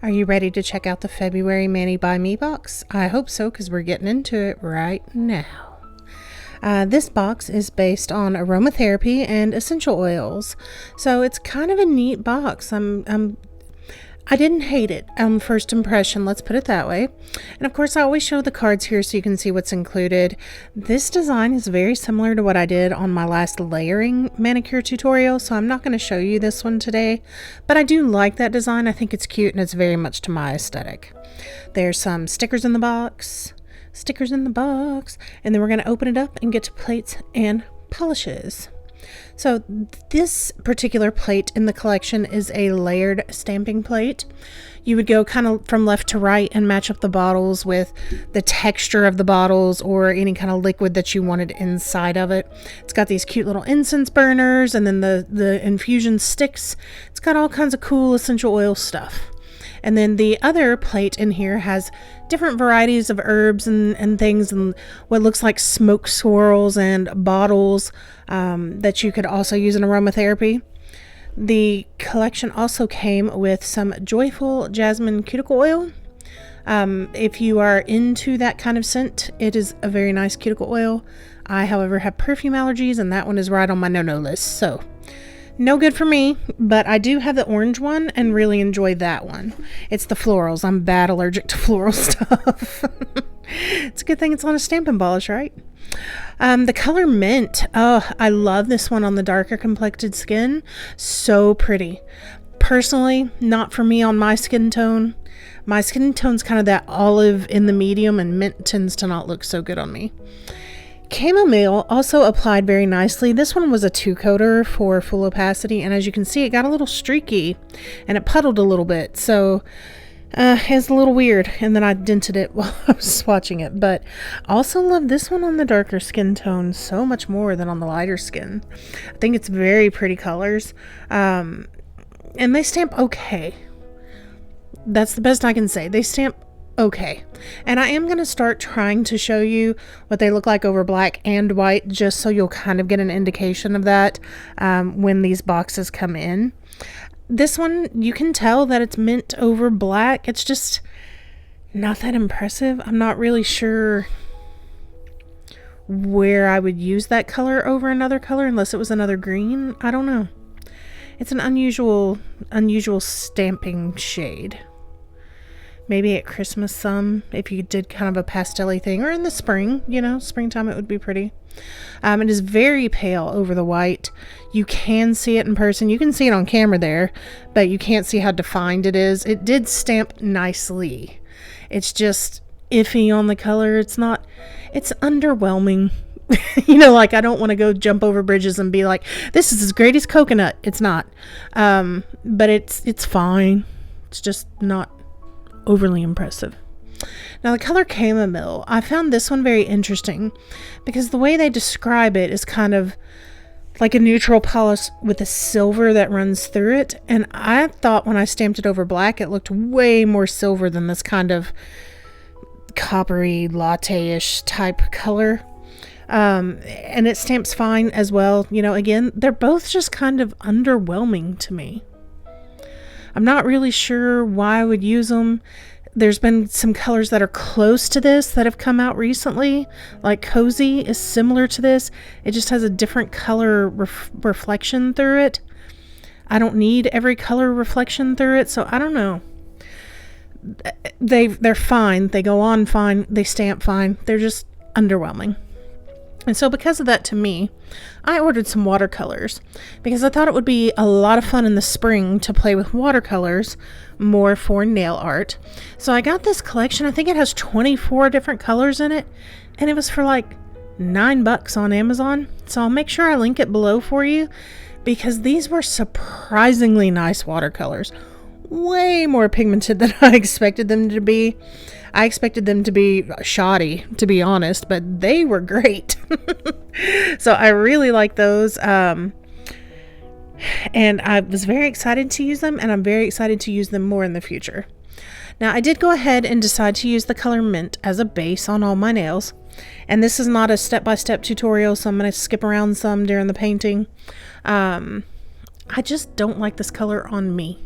Are you ready to check out the February Mani by Me box? I hope so, because we're getting into it right now. This box is based on aromatherapy and essential oils, so it's kind of a neat box. I didn't hate it on first impression, let's put it that way. And of course, I always show the cards here so you can see what's included. This design is very similar to what I did on my last layering manicure tutorial, so I'm not going to show you this one today, but I do like that design. I think it's cute and it's very much to my aesthetic. There's some stickers in the box, and then we're going to open it up and get to plates and polishes. So this particular plate in the collection is a layered stamping plate. You would go kind of from left to right and match up the bottles with the texture of the bottles or any kind of liquid that you wanted inside of it. It's got these cute little incense burners and then the infusion sticks. It's got all kinds of cool essential oil stuff. And then the other plate in here has different varieties of herbs and things, and what looks like smoke swirls and bottles that you could also use in aromatherapy. The collection also came with some Joyful Jasmine cuticle oil. If you are into that kind of scent, it is a very nice cuticle oil. I, however, have perfume allergies, and that one is right on my no-no list, so no good for me, but I do have the orange one and really enjoy that one. It's the florals. I'm bad allergic to floral stuff. It's a good thing it's on a stamping polish, right? The color Mint. Oh, I love this one on the darker complected skin. So pretty. Personally, not for me on my skin tone. My skin tone's kind of that olive in the medium, and mint tends to not look so good on me. Chamomile also applied very nicely. This one was a 2-coater for full opacity, and as you can see, it got a little streaky and it puddled a little bit, so it's a little weird, and then I dented it while I was swatching it. But also love this one on the darker skin tone so much more than on the lighter skin. I think it's very pretty colors, and they stamp okay. That's the best I can say. They stamp okay, and I am going to start trying to show you what they look like over black and white, just so you'll kind of get an indication of that when these boxes come in. This one, you can tell that it's mint over black. It's just not that impressive. I'm not really sure where I would use that color over another color unless it was another green. I don't know. It's an unusual stamping shade. Maybe at Christmas some, if you did kind of a pastel-y thing, or in the spring, springtime it would be pretty. It is very pale over the white. You can see it in person. You can see it on camera there, but you can't see how defined it is. It did stamp nicely. It's just iffy on the color. It's underwhelming. I don't want to go jump over bridges and be like, this is as great as coconut. It's not. But it's fine. It's just not overly impressive. Now the color Chamomile, I found this one very interesting because the way they describe it is kind of like a neutral polish with a silver that runs through it, and I thought when I stamped it over black it looked way more silver than this kind of coppery latte-ish type color. And it stamps fine as well. Again, they're both just kind of underwhelming to me. I'm not really sure why I would use them. There's been some colors that are close to this that have come out recently. Like Cozy is similar to this. It just has a different color reflection through it. I don't need every color reflection through it, so I don't know. They're fine. They go on fine. They stamp fine. They're just underwhelming. And so because of that, to me, I ordered some watercolors because I thought it would be a lot of fun in the spring to play with watercolors more for nail art. So I got this collection. I think it has 24 different colors in it, and it was for like $9 on Amazon. So I'll make sure I link it below for you because these were surprisingly nice watercolors. Way more pigmented than I expected them to be. I expected them to be shoddy, to be honest, but they were great. So I really like those. And I was very excited to use them, and I'm very excited to use them more in the future. Now, I did go ahead and decide to use the color Mint as a base on all my nails. And this is not a step-by-step tutorial, so I'm going to skip around some during the painting. I just don't like this color on me.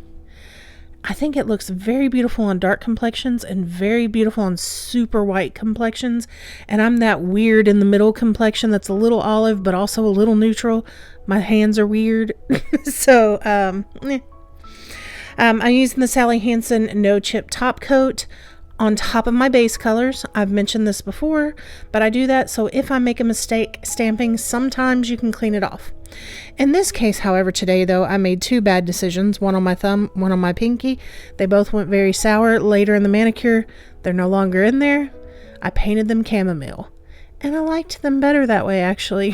I think it looks very beautiful on dark complexions and very beautiful on super white complexions. And I'm that weird in the middle complexion that's a little olive but also a little neutral. My hands are weird. So I'm using the Sally Hansen No Chip Top Coat on top of my base colors. I've mentioned this before, but I do that so if I make a mistake stamping, sometimes you can clean it off. In this case, however, today though, I made two bad decisions, one on my thumb, one on my pinky. They both went very sour. Later in the manicure, they're no longer in there. I painted them chamomile, and I liked them better that way, actually.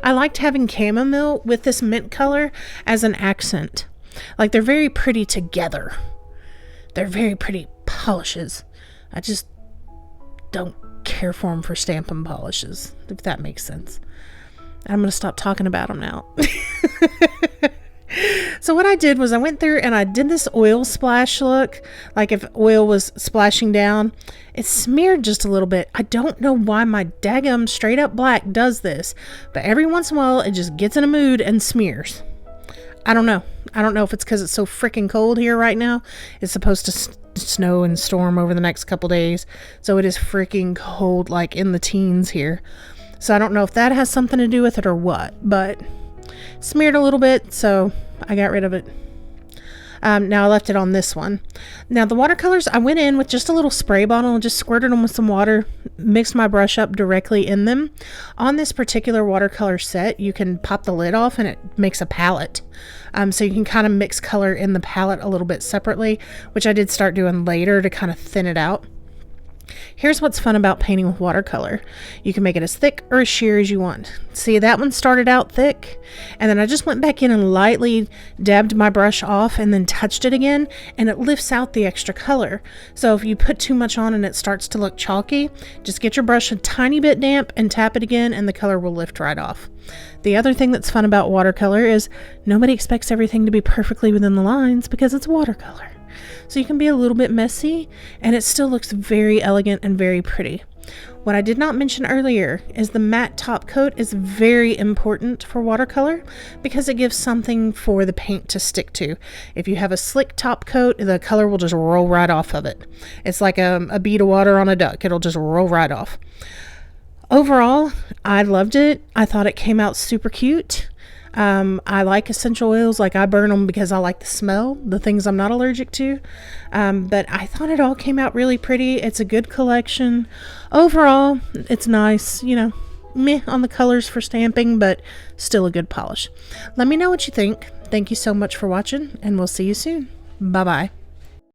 I liked having chamomile with this mint color as an accent. Like, they're very pretty together. They're very pretty polishes. I just don't care for them for stamping polishes, if that makes sense. I'm going to stop talking about them now. So what I did was I went through and I did this oil splash look, like if oil was splashing down. It smeared just a little bit. I don't know why my daggum straight up black does this, but every once in a while it just gets in a mood and smears. I don't know. I don't know if it's because it's so freaking cold here right now. It's supposed to snow and storm over the next couple days, so it is freaking cold, like in the teens here. So I don't know if that has something to do with it or what, but smeared a little bit, so I got rid of it. Now I left it on this one. Now the watercolors, I went in with just a little spray bottle and just squirted them with some water, mixed my brush up directly in them. On this particular watercolor set, you can pop the lid off and it makes a palette. So you can kind of mix color in the palette a little bit separately, which I did start doing later to kind of thin it out. Here's what's fun about painting with watercolor. You can make it as thick or as sheer as you want. See, that one started out thick, and then I just went back in and lightly dabbed my brush off and then touched it again, and it lifts out the extra color. So if you put too much on and it starts to look chalky, just get your brush a tiny bit damp and tap it again, and the color will lift right off. The other thing that's fun about watercolor is nobody expects everything to be perfectly within the lines because it's watercolor. So you can be a little bit messy and it still looks very elegant and very pretty. What I did not mention earlier is the matte top coat is very important for watercolor because it gives something for the paint to stick to. If you have a slick top coat, the color will just roll right off of it. It's like a bead of water on a duck. It'll just roll right off. Overall, I loved it. I thought it came out super cute. I like essential oils. Like, I burn them because I like the smell, the things I'm not allergic to. But I thought it all came out really pretty. It's a good collection. Overall, it's nice, you know, meh on the colors for stamping, but still a good polish. Let me know what you think. Thank you so much for watching, and we'll see you soon. Bye-bye.